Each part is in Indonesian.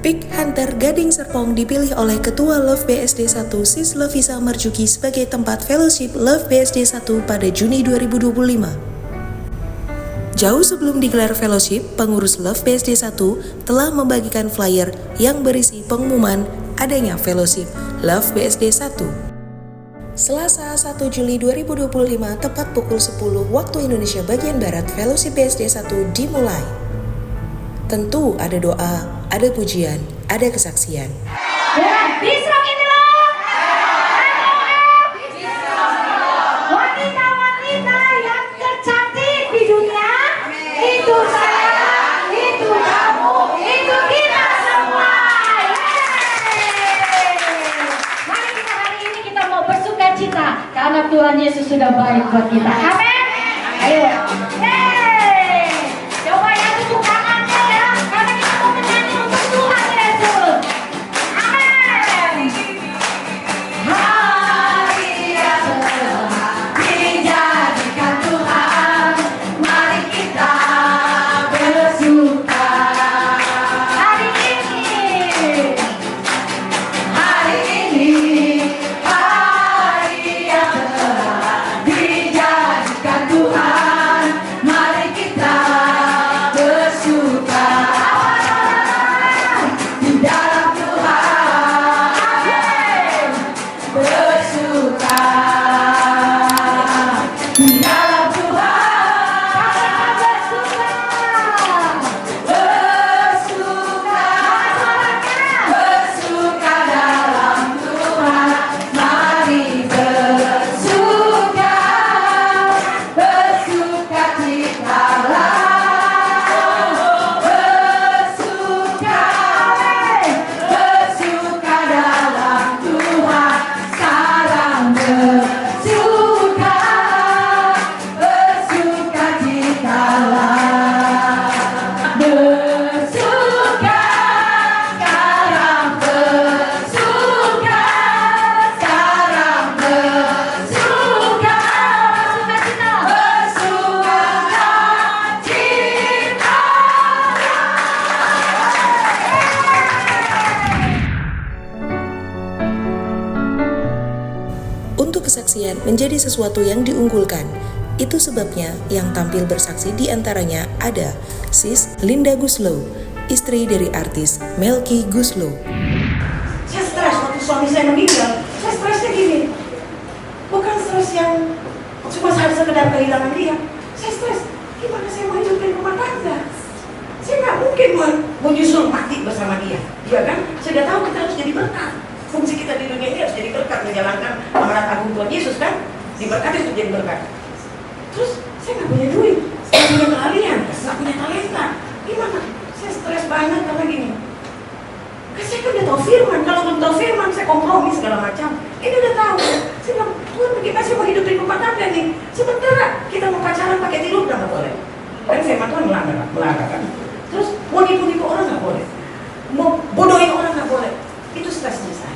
Pik Hunter Gading Serpong dipilih oleh Ketua Love BSD 1 Sis Lovisa Marjuki sebagai tempat fellowship Love BSD 1 pada Juni 2025. Jauh sebelum digelar fellowship, pengurus Love BSD 1 telah membagikan flyer yang berisi pengumuman adanya fellowship Love BSD 1. Selasa 1 Juli 2025 tepat pukul 10 waktu Indonesia bagian Barat, fellowship BSD 1 dimulai. Tentu ada doa, ada pujian, ada kesaksian. Bisrok ini loh. Wanita-wanita yang tercantik di dunia, itu saya, itu kamu, itu kita semua. Mari kita hari ini kita mau bersuka cita karena Tuhan Yesus sudah baik buat kita. Amin. Ayo. Coba ya tepuk tangannya ya, karena kita mau menyanyi untuk Tuhan Yesus. Amin. Hari yang telah dijadikan Tuhan, mari kita bersuka. Hari ini, hari yang telah dijadikan Tuhan, mari kita bersuka di dalam Tuhan. Bersuka di dalam Tuhan. Bersuka, bersuka dalam Tuhan. Mari bersuka, bersuka citalah. Bersuka, bersuka dalam Tuhan. Sekarang bersuka, bersuka citalah. Bersuka, sekarang bersuka, sekarang bersuka, bersuka cita, bersuka cita. Untuk kesaksian menjadi sesuatu yang diunggulkan. Itu sebabnya yang tampil bersaksi di antaranya ada Sis Linda Guslow, istri dari artis Melky Guslow. Saya stres waktu suami saya meninggal. Saya stresnya gini, bukan stres yang cuma sekedar kehilangan dia. Saya stres, gimana saya mau hidupin rumah tangga? Saya nggak mungkin mau justru mati bersama dia, ya kan? Saya udah tahu kita harus jadi berkat. Fungsi kita di dunia ini harus jadi berkat, menjalankan amanat agung Tuhan Yesus kan? Diberkati untuk jadi berkat. Terus saya nggak punya duit, nggak punya keahlian, nggak punya talenta. Gimana? Saya stres banget karena gini. Saya kan udah tahu firman, kalau belum tahu firman saya kompromi segala macam. Ini udah tahu. Saya bilang, Tuhan bagaimana saya mau hidupin rumah tangga nih? Sebentar kita mau pacaran pakai tidur udah nggak boleh. Kan firman Tuhan melarang kan. Terus mau nipu-nipu orang nggak boleh, mau bodohin orang nggak boleh. Itu stresnya saya.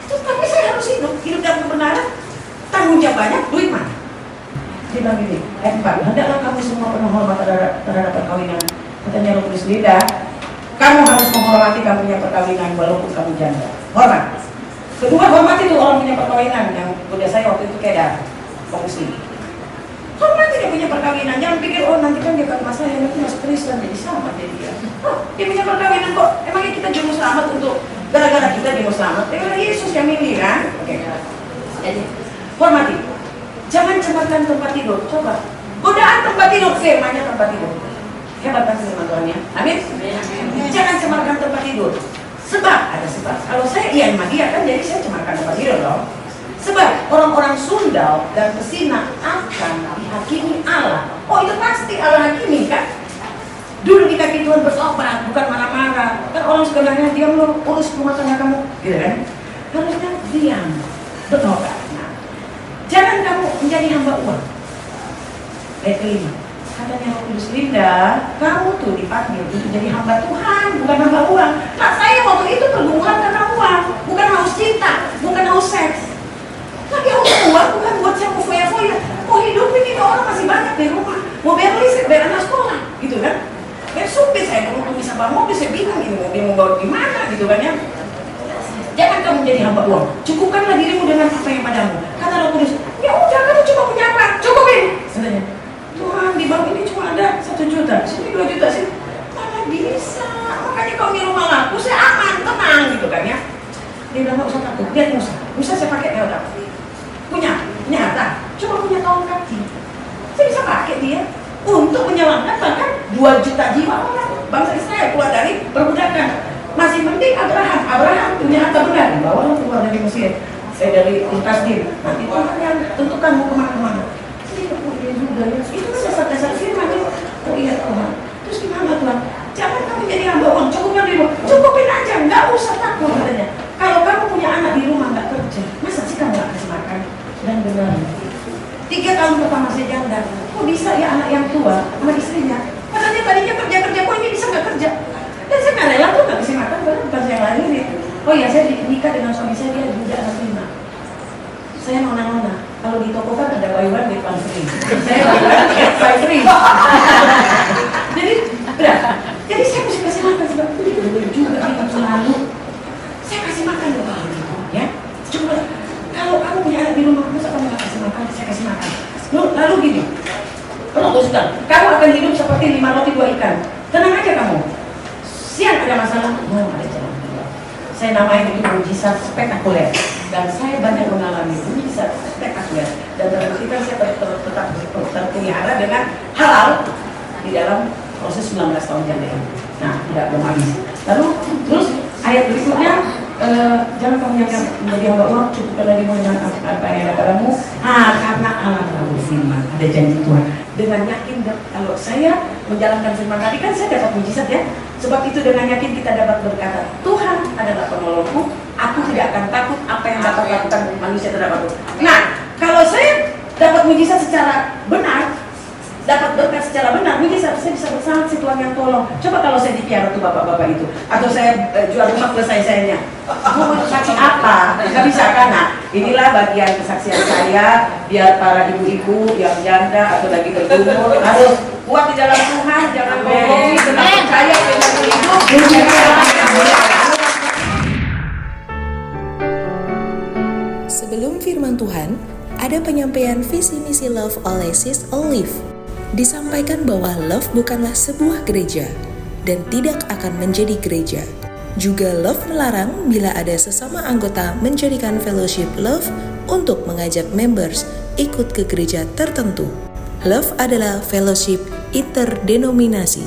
Terus tapi saya harus hidup dalam kebenaran. Tanggung jawab banyak, duit mana? Dia bilang gini, ayat 4, hendaklah kamu semua penuh hormat terhadap perkawinan. Katanya Roh Kudus, Linda, kamu harus menghormati kamu punya perkawinan walaupun kamu janda. Hormat. Kedua, hormati tuh orang punya perkawinan yang udah saya waktu itu kayak fokus ini. Hormati dia punya perkawinan. Jangan pikir oh nanti kan dia akan masalah yang nanti masuk Kristen jadi selamat jadi dia. Oh dia punya perkawinan kok. Emangnya kita juru selamat untuk gara-gara kita juru selamat? Karena Yesus yang milih kan? Oke. Jadi hormati. Jangan cemarkan tempat tidur. Coba. Godaan tempat tidur, firmannya tempat tidur. Hebat kan firman Tuhan ya? Amin. Jangan cemarkan tempat tidur. Sebab, ada sebab. Kalau saya iya sama dia kan, jadi saya cemarkan tempat tidur dong. Sebab orang-orang sundal dan pesina akan dihakimi Allah. Oh itu pasti Allah hakimi kan? Dulu di kaki Tuhan bertobat, bukan marah-marah. Kan orang sebenarnya diam loh, urus rumah tangga kamu, gitu kan? Harusnya diam, bertobat. Nah, jangan kamu menjadi hamba uang. Ayat kelima. Katanya Roh Kudus, Linda, kamu tuh dipanggil untuk jadi hamba Tuhan, bukan hamba uang. Nah saya waktu itu pergumulan karena uang, bukan haus cinta, bukan haus seks. Tapi haus uang bukan buat saya mau foya-foya, mau hidup ini orang masih banyak di rumah, mau bayar listrik, bayar anak sekolah, gitu kan? Besok saya kalau bisa bawa mobil, saya bingung ini mobil mau bawa gimana gitu kan ya. Jangan kamu jadi hamba uang, cukupkanlah dirimu dengan apa yang padamu. Kata Roh Kudus, ya udah kamu cuma punya apa? Cukupin. Sebenarnya, Tuhan di bank ini cuma ada 1 juta, sini 2 juta, sini. Mana bisa? Makanya kau nyuruh aku, saya aman, tenang gitu kan ya. Dia udah nggak usah takut, lihat Musa saya pakai ya udah. Punya harta, coba punya kaum kaki. Saya bisa pakai dia untuk menyelamatkan bahkan 2 juta jiwa orang bangsa Israel keluar dari perbudakan. Masih penting Abraham punya harta benar, bawalah keluar dari Mesir. Saya dari Kasdim, nanti Tuhan yang tentukan mau kemana-kemana. Saya dia juga ya, itu kan dasar-dasar firman ya. Oh iya Tuhan, terus gimana Tuhan? Jangan kamu jadi hamba uang, cukupin aja, nggak usah takut katanya. Kalau kamu punya anak di rumah nggak kerja, masa sih kamu nggak kasih makan? Dan benar, 3 tahun pertama saya janda, kok bisa ya anak yang tua sama istrinya? Katanya tadinya kerja, kok ini bisa nggak kerja? Dan saya nggak rela tuh nggak kasih makan, karena bukan saya yang lahirin. Oh iya, saya nikah dengan suami saya, dia juga anak 5. Saya nona-nona, kalau di toko kan ada buy one get one free. Saya get buy free. Jadi saya mesti kasih makan sebab itu juga hidup selalu. Saya kasih makan loh kalau gitu, ya. Coba kalau kamu punya anak di rumah, masa kamu nggak kasih makan? Saya kasih makan. Lalu gini, kamu akan hidup seperti 5 roti 2 ikan. Tenang aja kamu. Siang ada masalah, ada jalan keluar. Saya namain itu mujizat spektakuler. Dan saya banyak mengalami mujizat spektakuler. Dan dalam kita saya tetap terpelihara dengan halal di dalam proses 19 tahun janda ini. Nah, belum habis. Lalu terus ayat berikutnya, jangan kamu yang menjadi hamba uang, cukupkan lagi dengan apa yang ada padamu. Karena Allah telah berfirman, ada janji Tuhan. Dengan yakin, kalau saya menjalankan firman tadi kan saya dapat mujizat ya. Sebab itu dengan yakin kita dapat berkata, Tuhan adalah penolongku, aku tidak akan takut apa yang dapat lakukan manusia terhadap aku. Nah, kalau saya dapat mujizat secara benar, dapat berkat secara benar, mujizat saya bisa bersaksi si Tuhan yang tolong. Coba kalau saya dipiara tuh bapak-bapak itu, atau saya jual rumah ke sayanya, mau saksi apa? Nggak bisa kan? Nah, inilah bagian kesaksian saya, biar para ibu-ibu yang janda atau lagi berumur harus kuat di dalam Tuhan, jangan bohongi, tenang percaya dengan hidup. Sebelum firman Tuhan, ada penyampaian visi misi Love oleh Sis Olive. Disampaikan bahwa Love bukanlah sebuah gereja dan tidak akan menjadi gereja. Juga Love melarang bila ada sesama anggota menjadikan fellowship Love untuk mengajak members ikut ke gereja tertentu. Love adalah fellowship interdenominasi.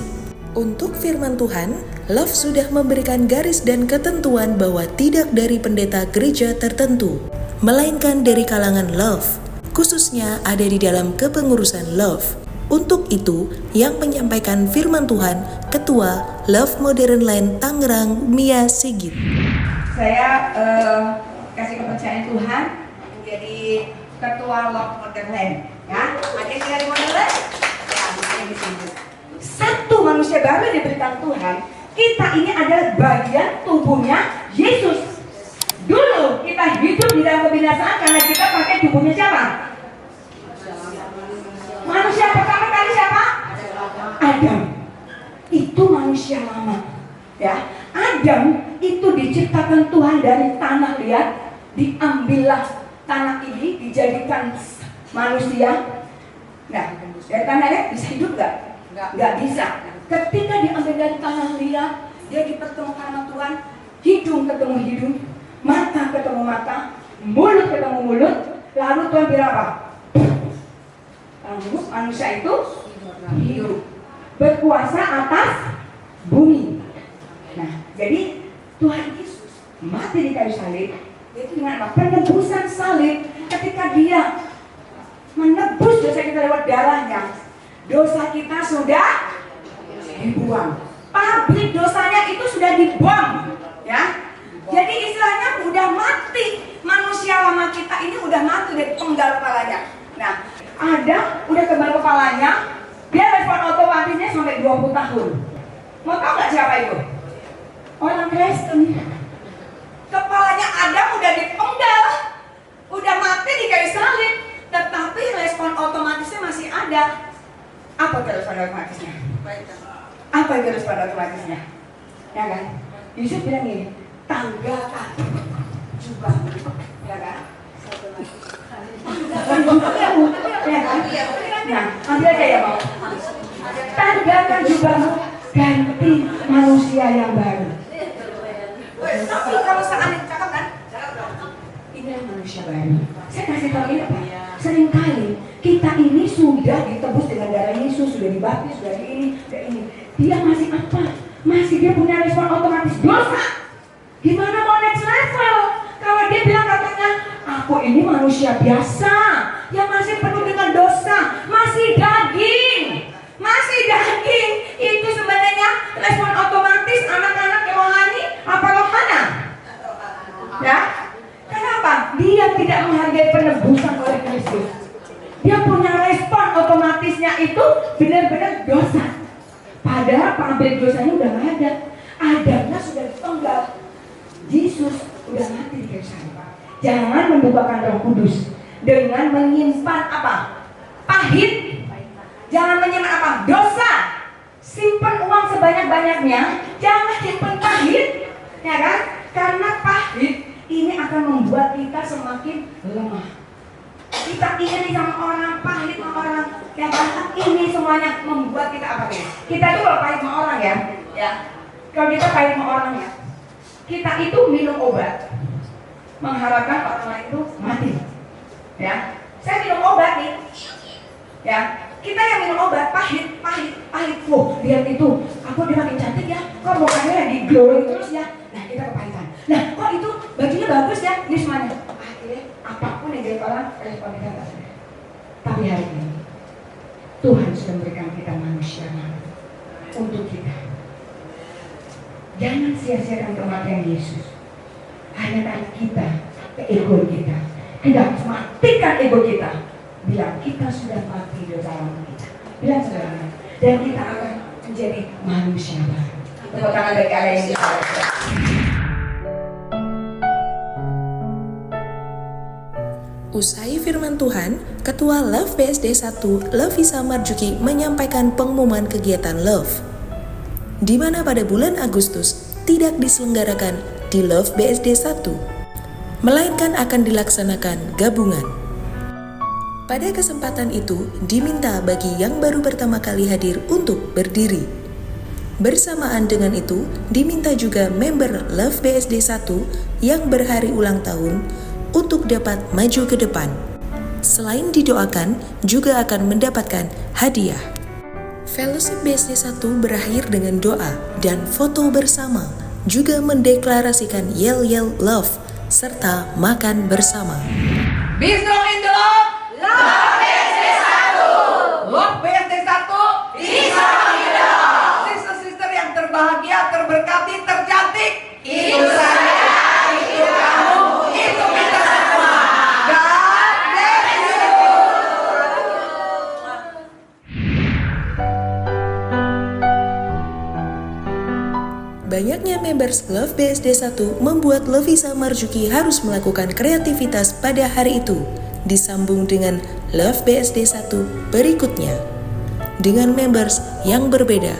Untuk firman Tuhan, Love sudah memberikan garis dan ketentuan bahwa tidak dari pendeta gereja tertentu, melainkan dari kalangan Love, khususnya ada di dalam kepengurusan Love. Untuk itu, yang menyampaikan firman Tuhan, Ketua Love Modern Land Tangerang, Mia Sigit. Saya kasih kepercayaan Tuhan menjadi Ketua Love Modern Land. Ya, ada yang dari Modern Land? Ya, makanya di sini. Satu manusia baru yang diberikan Tuhan. Kita ini adalah bagian tubuhnya Yesus. Dulu kita hidup di dalam kebinasaan karena kita pakai tubuhnya siapa? Manusia pertama kali siapa? Adam. Itu manusia lama. Ya, Adam itu diciptakan Tuhan dari tanah liat, diambillah tanah ini dijadikan manusia. Nah, dari tanah liat bisa hidup nggak? Nggak bisa. Ketika diambil dari tanah liat, dia dipertemukan sama Tuhan, hidung ketemu hidung, mata ketemu mata, mulut ketemu mulut, lalu Tuhan bilang apa? Manusia itu hidup, berkuasa atas bumi. Nah, jadi Tuhan Yesus mati di kayu salib, itu dengan apa? Penebusan salib. Ketika dia menebus dosa kita lewat darahnya, dosa kita sudah dibuang. Pabrik dosanya itu sudah dibuang, ya. Jadi istilahnya udah mati. Manusia lama kita ini udah mati dari penggal kepalanya. Nah, Adam udah kebal kepalanya, dia respon otomatisnya sampai 20 tahun. Mau tahu nggak siapa itu? Orang Kristen. Kepalanya Adam udah dipenggal, udah mati di kayu salib, tetapi respon otomatisnya masih ada. Apa respon otomatisnya? Apa itu respon otomatisnya? Ya kan? Yusuf bilang gini, tanggalkan jubahmu, ya kan? Tanggalkan jubahmu, ya kan? Nah, ambil aja ya mau. Tanggalkan jubahmu, ganti manusia yang baru. Tapi kalau seandainya cakep kan? Ini manusia baru. Saya kasih tahu ini apa? Seringkali kita ini sudah ditebus dengan darah Yesus, sudah dibaptis, sudah ini, sudah ini. Dia masih apa? Masih dia punya respon otomatis dosa. Gimana mau next level? Kalau dia bilang katanya, aku ini manusia biasa yang masih penuh dengan dosa, masih daging. Itu sebenarnya respon otomatis anak-anak yang rohani apa rohana? Ya? Kenapa? Dia tidak menghargai penebusan oleh Kristus. Dia punya respon otomatisnya itu benar-benar dosa. Padahal pabrik dosanya udah nggak ada. Adamnya sudah dipenggal. Yesus udah mati di kayu salib. Jangan membukakan Roh Kudus dengan menyimpan apa? Pahit. Jangan menyimpan apa? Dosa. Simpan uang sebanyak-banyaknya. Jangan simpan pahit, ya kan? Karena pahit ini akan membuat kita semakin lemah. Kita iri sama orang, pahit sama orang, ya kan? Ini semuanya membuat kita apa nih? Kita itu kalau pahit sama orang ya. Kalau kita pahit sama orang ya, kita itu minum obat, mengharapkan orang lain itu mati. Ya, saya minum obat nih. Ya, kita yang minum obat pahit. Wah, lihat itu, aku dia makin cantik ya. Kok mukanya lagi glowing terus ya. Nah, kita kepahitan. Nah, kok itu bajunya bagus ya. Ini semuanya. Akhirnya apapun yang dari orang respon kita nggak ada. Tapi hari ini Tuhan sudah memberikan kita manusia baru untuk kita. Jangan sia-siakan kematian Yesus. Hanya karena kita, ego kita. Tidak matikan ego kita. Bilang kita sudah mati di dalam kita. Bilang saudara. Dan kita akan menjadi manusia baru. Tepuk tangan bagi Allah yang diharapkan. Usai firman Tuhan, Ketua Love BSD 1, Lovisa Marjuki menyampaikan pengumuman kegiatan Love, di mana pada bulan Agustus tidak diselenggarakan di Love BSD 1, melainkan akan dilaksanakan gabungan. Pada kesempatan itu, diminta bagi yang baru pertama kali hadir untuk berdiri. Bersamaan dengan itu, diminta juga member Love BSD 1 yang berhari ulang tahun untuk dapat maju ke depan. Selain didoakan, juga akan mendapatkan hadiah. Fellowship BSD 1 berakhir dengan doa dan foto bersama, juga mendeklarasikan yell love, serta makan bersama. Be strong in the Lord. Love BSD 1. Love BSD 1. Be strong in the Lord. Sister-sister yang terbahagia, terberkati, tercantik. Itu saya, itu kamu, itu kita semua. God bless you. Banyaknya members Love BSD 1 membuat Lovisa Marjuki harus melakukan kreativitas pada hari itu, disambung dengan Love BSD 1 berikutnya, dengan members yang berbeda.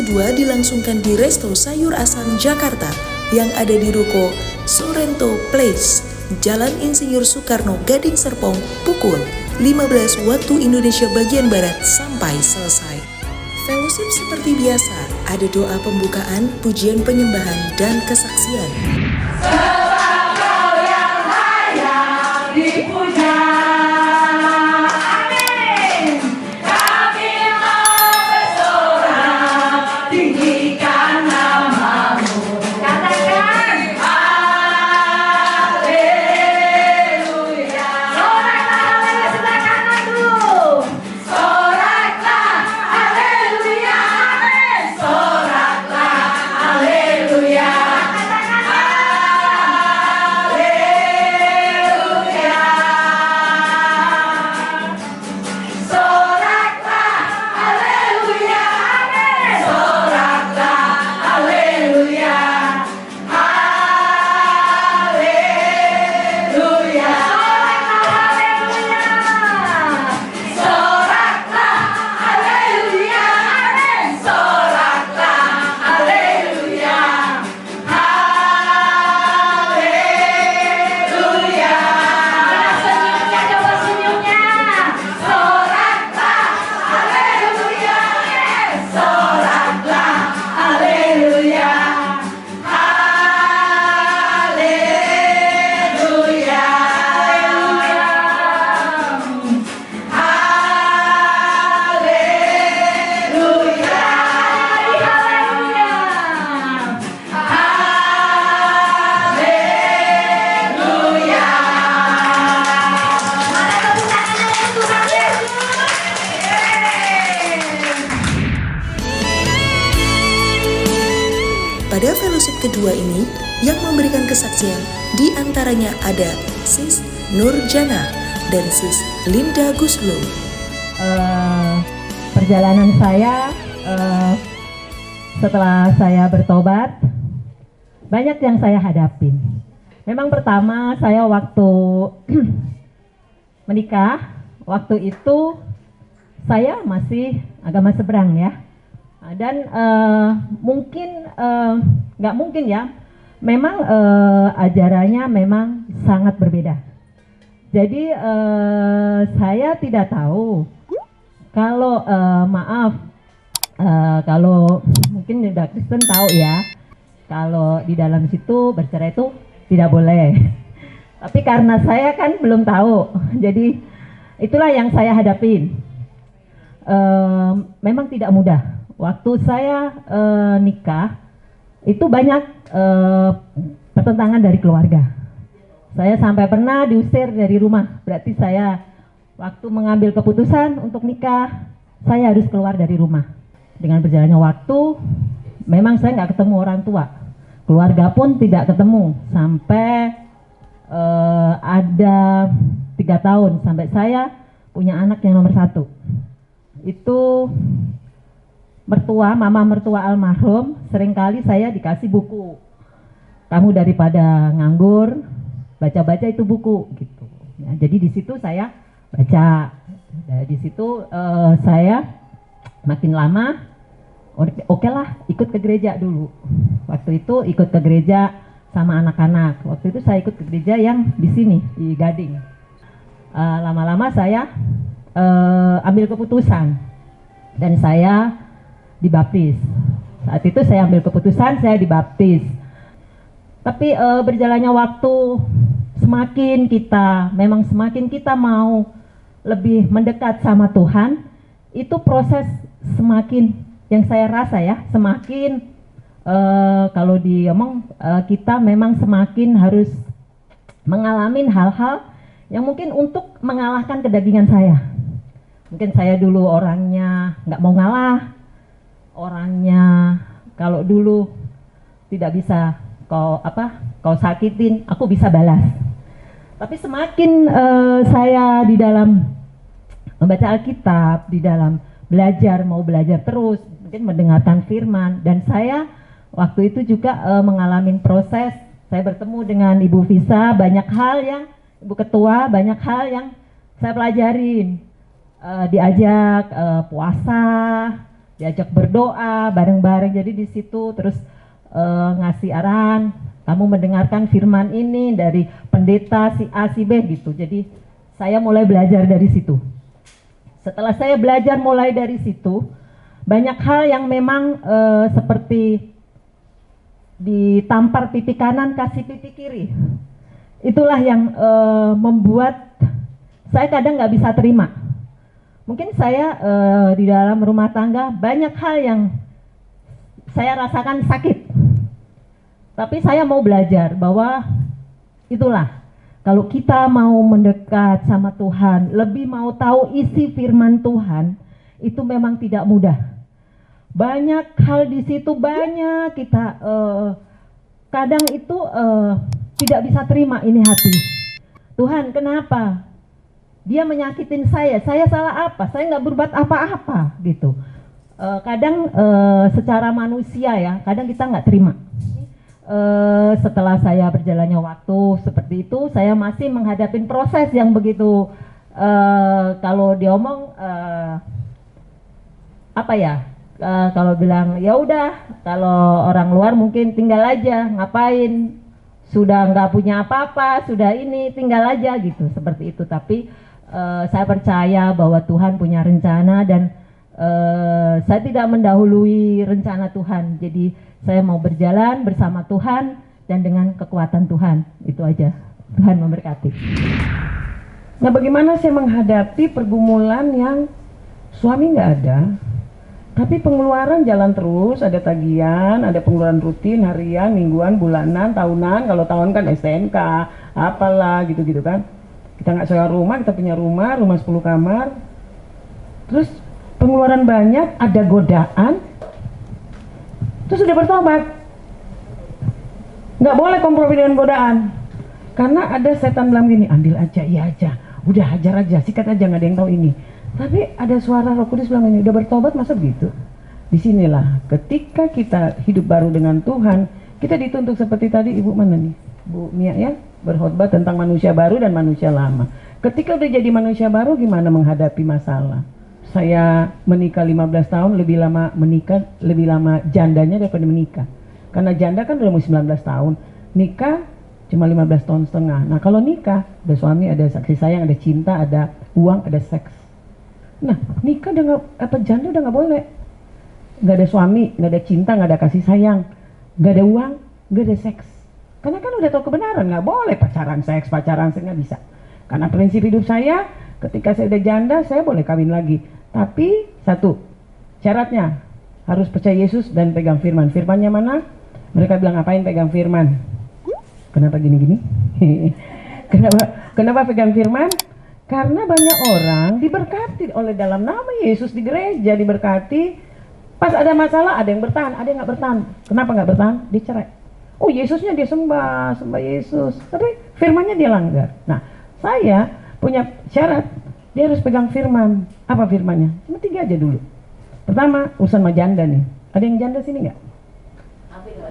kedua dilangsungkan di Resto Sayur Asam Jakarta yang ada di Ruko Sorrento Place, Jalan Insinyur Soekarno, Gading Serpong, pukul 15 waktu Indonesia bagian Barat sampai selesai. Fellowship seperti biasa, ada doa pembukaan, pujian penyembahan, dan kesaksian. Pada fellowship kedua ini, yang memberikan kesaksian di antaranya ada Sis Nurjana dan Sis Linda Guslo. Perjalanan saya setelah saya bertobat, banyak yang saya hadapin. Memang pertama saya waktu menikah, waktu itu saya masih agama seberang ya. Dan mungkin nggak mungkin ya, memang ajarannya memang sangat berbeda. Jadi saya tidak tahu kalau kalau mungkin udah Kristen tahu ya, kalau di dalam situ bercerai itu tidak boleh. Tapi karena saya kan belum tahu, jadi itulah yang saya hadapin. Memang tidak mudah. Waktu saya nikah, itu banyak pertentangan dari keluarga. Saya sampai pernah diusir dari rumah. Berarti saya waktu mengambil keputusan untuk nikah, saya harus keluar dari rumah. Dengan berjalannya waktu, memang saya nggak ketemu orang tua. Keluarga pun tidak ketemu. Sampai ada 3 tahun, sampai saya punya anak yang nomor 1. Itu mama mertua almarhum, seringkali saya dikasih buku. Kamu daripada nganggur, baca-baca itu buku gitu. Ya, jadi di situ saya baca. Di situ saya makin lama, oke lah, ikut ke gereja dulu. Waktu itu ikut ke gereja sama anak-anak. Waktu itu saya ikut ke gereja yang di sini, di Gading. Lama-lama saya ambil keputusan dan saya dibaptis. Saat itu saya ambil keputusan, saya dibaptis. Tapi berjalannya waktu, semakin kita mau lebih mendekat sama Tuhan, itu proses semakin, yang saya rasa ya, semakin kalau diomong kita memang semakin harus mengalami hal-hal yang mungkin untuk mengalahkan kedagingan saya. Mungkin saya dulu orangnya nggak mau ngalah, orangnya kalau dulu tidak bisa kau sakitin, aku bisa balas. Tapi semakin saya di dalam membaca Alkitab, di dalam mau belajar terus, mungkin mendengarkan firman, dan saya waktu itu juga mengalami proses. Saya bertemu dengan Ibu Visa, banyak hal yang Ibu Ketua, banyak hal yang saya pelajarin, diajak puasa, diajak berdoa bareng-bareng. Jadi di situ terus ngasih arahan, kamu mendengarkan firman ini dari pendeta si A si B gitu. Jadi saya mulai belajar dari situ. Setelah saya belajar mulai dari situ, banyak hal yang memang seperti ditampar pipi kanan kasih pipi kiri. Itulah yang membuat saya kadang nggak bisa terima. Mungkin saya di dalam rumah tangga banyak hal yang saya rasakan sakit. Tapi saya mau belajar bahwa itulah, kalau kita mau mendekat sama Tuhan, lebih mau tahu isi firman Tuhan, itu memang tidak mudah. Banyak hal di situ, banyak kita kadang itu tidak bisa terima ini hati. Tuhan, kenapa? Dia menyakitin saya salah apa? Saya nggak berbuat apa-apa gitu. Kadang secara manusia ya, kadang kita nggak terima. Setelah saya berjalannya waktu seperti itu, saya masih menghadapi proses yang begitu kalau diomong apa ya? Kalau bilang ya udah, kalau orang luar mungkin tinggal aja, ngapain? Sudah nggak punya apa-apa, sudah ini tinggal aja gitu, seperti itu. Tapi saya percaya bahwa Tuhan punya rencana dan saya tidak mendahului rencana Tuhan. Jadi saya mau berjalan bersama Tuhan dan dengan kekuatan Tuhan. Itu aja. Tuhan memberkati. Nah, bagaimana saya menghadapi pergumulan yang suami nggak ada, tapi pengeluaran jalan terus, ada tagihan, ada pengeluaran rutin, harian, mingguan, bulanan, tahunan. Kalau tahun kan STNK, apalah gitu-gitu kan. Kita nggak sewa rumah, kita punya rumah 10 kamar. Terus pengeluaran banyak, ada godaan. Terus sudah bertobat. Nggak boleh kompromi dengan godaan. Karena ada setan bilang gini, ambil aja, iya aja. Udah hajar aja, sikat aja, nggak ada yang tahu ini. Tapi ada suara Roh Kudus bilang ini, udah bertobat masa begitu? Disinilah, ketika kita hidup baru dengan Tuhan, kita dituntut seperti tadi Ibu mana nih? Bu Mia ya, berkhotbah tentang manusia baru dan manusia lama. Ketika udah jadi manusia baru, gimana menghadapi masalah? Saya menikah 15 tahun, lebih lama menikah, lebih lama jandanya daripada menikah. Karena janda kan udah mau 19 tahun, nikah cuma 15 tahun setengah. Nah kalau nikah, ada suami, ada saksi sayang, ada cinta, ada uang, ada seks. Nah nikah udah gak, janda udah gak boleh. Gak ada suami, gak ada cinta, gak ada kasih sayang, gak ada uang, gak ada seks. Karena kan udah tahu kebenaran, gak boleh pacaran seks, gak bisa. Karena prinsip hidup saya, ketika saya udah janda, saya boleh kawin lagi. Tapi satu, syaratnya harus percaya Yesus dan pegang firman. Firmannya mana? Mereka bilang ngapain pegang firman? Kenapa gini-gini? Kenapa pegang firman? Karena banyak orang diberkati oleh dalam nama Yesus di gereja, diberkati. Pas ada masalah ada yang bertahan, ada yang nggak bertahan. Kenapa nggak bertahan? Dicerai. Oh Yesusnya dia sembah Yesus, tapi firmannya dia langgar. Nah saya punya syarat. Dia harus pegang firman. Apa firmannya? Cuma 3 aja dulu. Pertama, urusan sama janda nih. Ada yang janda sini nggak?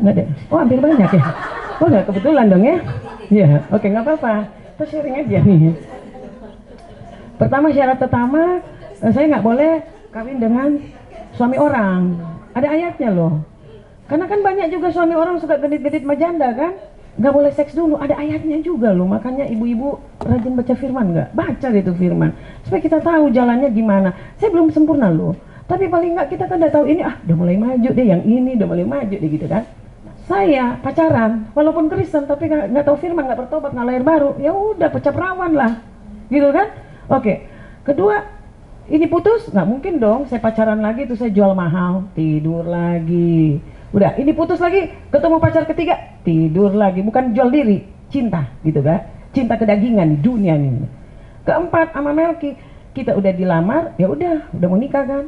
Nggak ada. Oh, hampir banyak ya. Oh, nggak kebetulan dong ya? Iya, oke nggak apa-apa. Kita sharing aja nih. Pertama, syarat pertama, saya nggak boleh kawin dengan suami orang. Ada ayatnya loh. Karena kan banyak juga suami orang suka genit-genit sama janda kan? Nggak boleh seks dulu, ada ayatnya juga loh. Makanya ibu-ibu rajin baca firman nggak? Baca itu firman supaya kita tahu jalannya gimana. Saya belum sempurna loh, tapi paling nggak kita kan udah tahu ini, udah mulai maju deh, yang ini udah mulai maju deh gitu kan. Saya pacaran walaupun Kristen tapi nggak tahu firman, nggak bertobat, nggak lahir baru, ya udah pecah perawan lah gitu kan. Oke. Kedua, ini putus, nggak mungkin dong saya pacaran lagi terus saya jual mahal, tidur lagi. Udah, ini putus lagi, ketemu pacar ketiga, tidur lagi. Bukan jual diri, cinta gitu kan. Cinta kedagingan di dunia ini. Keempat, sama Melki, kita udah dilamar, ya udah mau nikah kan.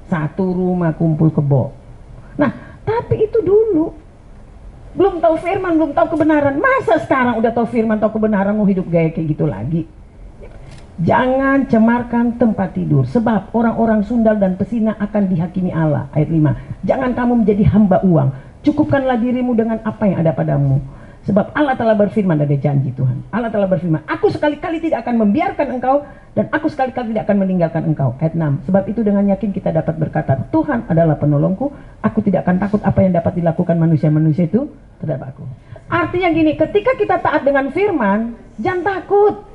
Satu rumah kumpul kebo. Nah, tapi itu dulu. Belum tahu firman, belum tahu kebenaran. Masa sekarang udah tahu firman, tahu kebenaran mau hidup gaya kayak gitu lagi? Jangan cemarkan tempat tidur, sebab orang-orang sundal dan pesina akan dihakimi Allah. Ayat 5. Jangan kamu menjadi hamba uang, cukupkanlah dirimu dengan apa yang ada padamu. Sebab Allah telah berfirman, ada janji Tuhan. Allah telah berfirman, aku sekali-kali tidak akan membiarkan engkau Dan aku sekali-kali tidak akan meninggalkan engkau. Ayat 6. Sebab itu dengan yakin kita dapat berkata, Tuhan adalah penolongku, aku tidak akan takut apa yang dapat dilakukan manusia-manusia itu terhadap aku. Artinya gini, ketika kita taat dengan firman, jangan takut.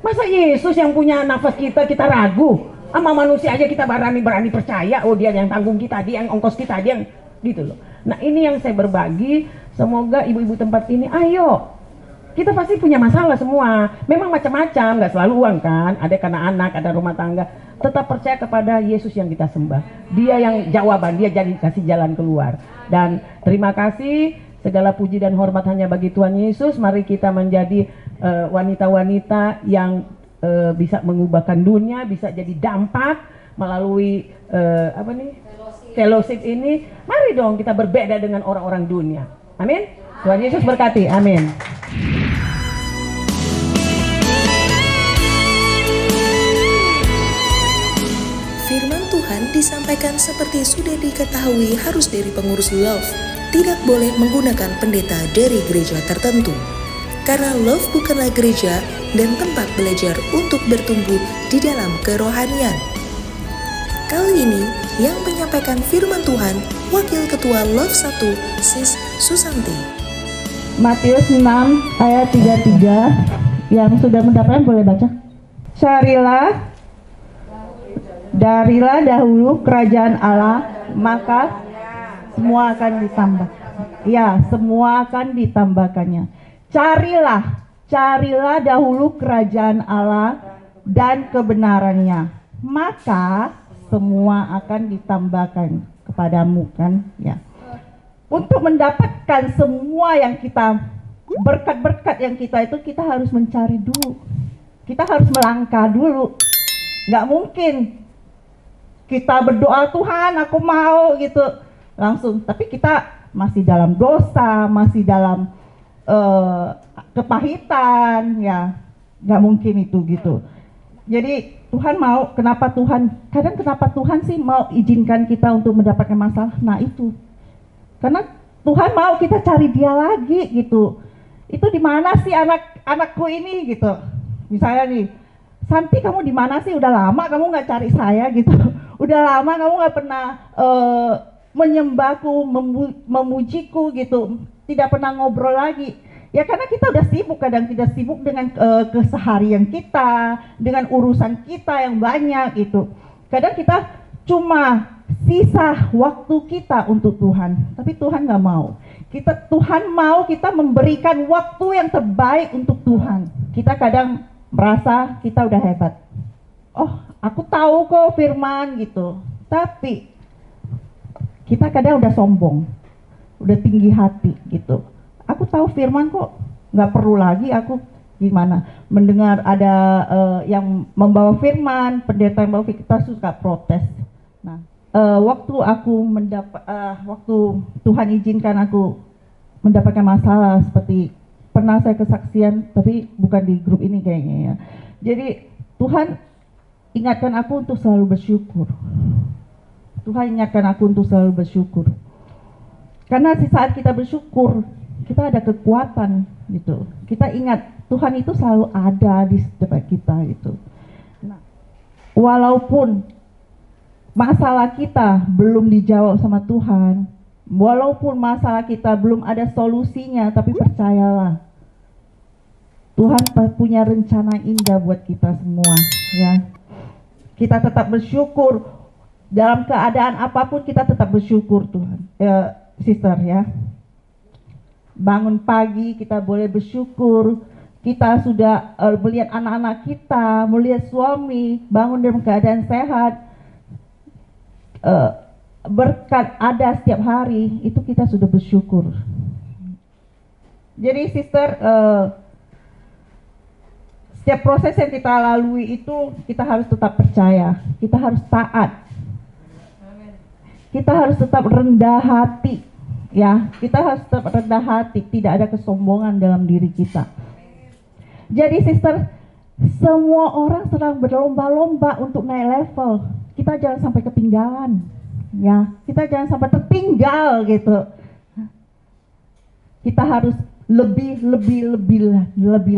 Masa Yesus yang punya nafas kita ragu? Sama manusia aja kita berani percaya, oh dia yang tanggung kita, dia yang ongkos kita, dia yang gitu loh. Nah ini yang saya berbagi, semoga ibu-ibu tempat ini, ayo. Kita pasti punya masalah semua. Memang macam-macam, nggak selalu uang kan. Ada karena anak, ada rumah tangga. Tetap percaya kepada Yesus yang kita sembah. Dia yang jawaban, dia jadi kasih jalan keluar. Dan terima kasih, segala puji dan hormat hanya bagi Tuhan Yesus. Mari kita menjadi wanita-wanita yang bisa mengubahkan dunia, bisa jadi dampak melalui fellowship ini. Mari dong kita berbeda dengan orang-orang dunia. Amin. Tuhan Yesus berkati. Amin. Firman Tuhan disampaikan seperti sudah diketahui harus dari pengurus Love. Tidak boleh menggunakan pendeta dari gereja tertentu. Karena Love bukanlah gereja dan tempat belajar untuk bertumbuh di dalam kerohanian. Kali ini yang menyampaikan firman Tuhan Wakil Ketua Love 1 Sis Susanti. Matius 6 ayat 33, yang sudah mendapatkan boleh baca. Darilah dahulu kerajaan Allah, maka semua akan ditambah. Ya, semua akan ditambahkannya. Carilah dahulu kerajaan Allah dan kebenarannya, maka semua akan ditambahkan kepadamu, kan? Ya. Untuk mendapatkan semua yang kita, berkat-berkat yang kita itu, kita harus mencari dulu. Kita harus melangkah dulu. Nggak mungkin kita berdoa, Tuhan aku mau gitu langsung. Tapi kita masih dalam dosa, masih dalam kepahitan, ya nggak mungkin itu gitu. Jadi Tuhan mau, kenapa Tuhan sih mau izinkan kita untuk mendapatkan masalah? Nah itu. Karena Tuhan mau kita cari dia lagi gitu. Itu di mana sih anakku ini gitu. Misalnya nih, Santi kamu di mana sih? Udah lama kamu nggak cari saya gitu. Udah lama kamu nggak pernah menyembahku, memujiku gitu. Tidak pernah ngobrol lagi. Ya karena kita udah sibuk, kadang kita sibuk dengan keseharian kita, dengan urusan kita yang banyak gitu. Kadang kita cuma sisa waktu kita untuk Tuhan, tapi Tuhan nggak mau. Tuhan mau kita memberikan waktu yang terbaik untuk Tuhan. Kita kadang merasa kita udah hebat. Oh, aku tahu kok firman gitu. Tapi kita kadang udah sombong, udah tinggi hati gitu. Aku tahu firman kok, nggak perlu lagi aku gimana mendengar ada yang membawa firman, pendeta yang membawa firman, kita suka protes. Nah, waktu Tuhan izinkan aku mendapatkan masalah seperti pernah saya kesaksian, tapi bukan di grup ini kayaknya ya. Jadi Tuhan ingatkan aku untuk selalu bersyukur. Tuhan ingatkan aku untuk selalu bersyukur. Karena di saat kita bersyukur, kita ada kekuatan gitu. Kita ingat Tuhan itu selalu ada di depan kita gitu. Nah, walaupun masalah kita belum dijawab sama Tuhan, walaupun masalah kita belum ada solusinya, tapi percayalah, Tuhan punya rencana indah buat kita semua, ya. Kita tetap bersyukur dalam keadaan apapun, kita tetap bersyukur Tuhan, sister ya. Bangun pagi kita boleh bersyukur, kita sudah melihat anak-anak kita, melihat suami bangun dalam keadaan sehat. Berkat ada setiap hari, itu kita sudah bersyukur. Jadi sister, setiap proses yang kita lalui itu kita harus tetap percaya, kita harus taat, kita harus tetap rendah hati, ya, kita harus tetap rendah hati, tidak ada kesombongan dalam diri kita. Jadi sister, semua orang sedang berlomba-lomba untuk naik level. Kita jangan sampai ketinggalan, ya. Kita jangan sampai tertinggal gitu. Kita harus lebih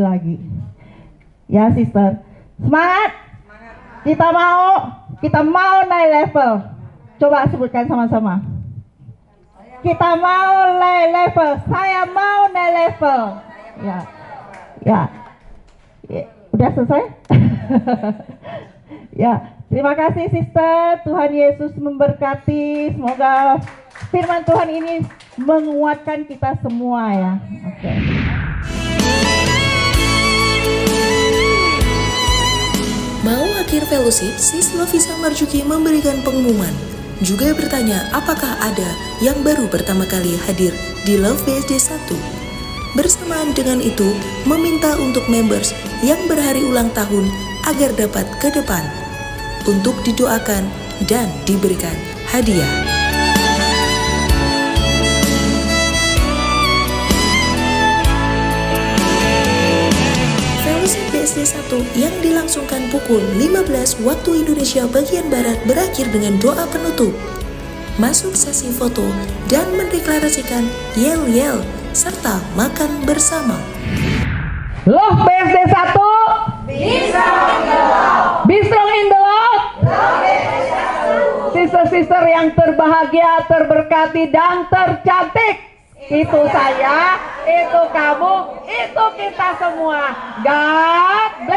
lagi, ya sister. Semangat. Kita mau naik level. Coba sebutkan sama-sama. Kita mau naik level. Saya mau naik level. Ya. Udah selesai? Ya, terima kasih sister. Tuhan Yesus memberkati. Semoga firman Tuhan ini menguatkan kita semua ya. Oke. Mau akhir fellowship, Sis Lovisa Marjuki memberikan pengumuman. Juga bertanya apakah ada yang baru pertama kali hadir di Love BSD 1. Bersamaan dengan itu, meminta untuk members yang berhari ulang tahun agar dapat ke depan untuk didoakan dan diberikan hadiah. Fellowship BSD 1 yang dilangsungkan pukul 15 waktu Indonesia bagian Barat berakhir dengan doa penutup. Masuk sesi foto dan mendeklarasikan yel-yel serta makan bersama. Love BSD 1. Be strong in the Lord. Sister-sister yang terbahagia, terberkati dan tercantik. Itu saya, itu kamu, itu kita semua. God bless.